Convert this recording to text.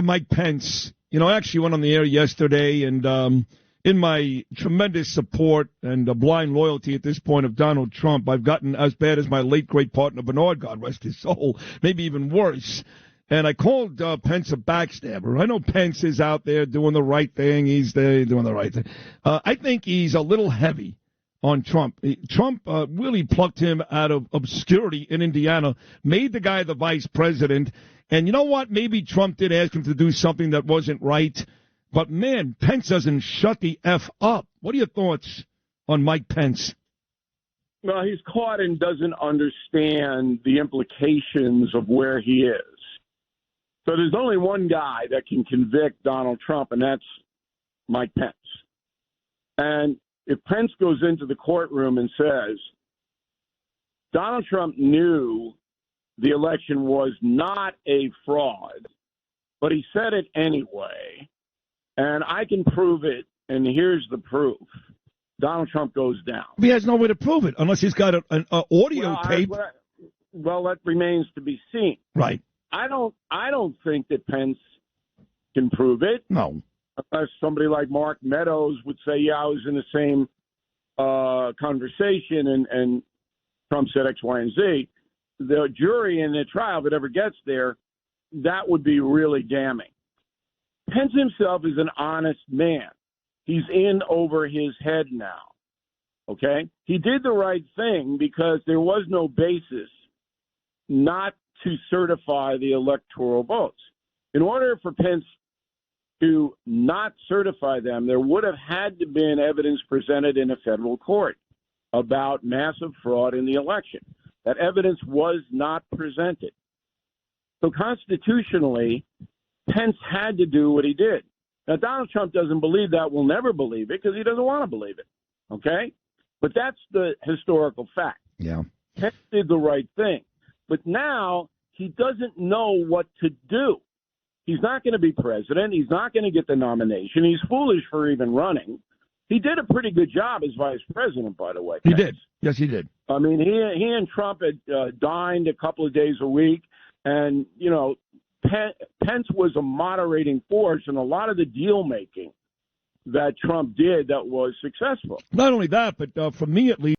Mike Pence, I actually went on the air yesterday, and in my tremendous support and blind loyalty at this point of Donald Trump, I've gotten as bad as my late great partner Bernard, God rest his soul, maybe even worse. And I called Pence a backstabber. I know Pence is out there doing the right thing. He's there doing the right thing. I think he's a little heavy on Trump. Trump really plucked him out of obscurity in Indiana, made the guy the vice president. And you know what? Maybe Trump did ask him to do something that wasn't right. But, man, Pence doesn't shut the F up. What are your thoughts on Mike Pence? Well, he's caught and doesn't understand the implications of where he is. So there's only one guy that can convict Donald Trump, and that's Mike Pence. And if Pence goes into the courtroom and says, Donald Trump knew the election was not a fraud, but he said it anyway, and I can prove it, and here's the proof, Donald Trump goes down. He has no way to prove it unless he's got an audio tape. Well, that remains to be seen. Right. I don't think that Pence can prove it. No. Unless somebody like Mark Meadows would say, yeah, I was in the same conversation and Trump said X, Y, and Z. The jury in the trial, if it ever gets there, that would be really damning. Pence himself is an honest man. He's in over his head now, okay? He did the right thing because there was no basis not to certify the electoral votes. In order for Pence to not certify them, there would have had to been evidence presented in a federal court about massive fraud in the election. That evidence was not presented. So constitutionally, Pence had to do what he did. Now, Donald Trump doesn't believe that, will never believe it, because he doesn't want to believe it, okay? But that's the historical fact. Yeah. Pence did the right thing. But now he doesn't know what to do. He's not going to be president. He's not going to get the nomination. He's foolish for even running. He did a pretty good job as vice president, by the way. He did. Yes, he did. I mean, he and Trump had dined a couple of days a week. And, Pence was a moderating force in a lot of the deal-making that Trump did that was successful. Not only that, but for me at least,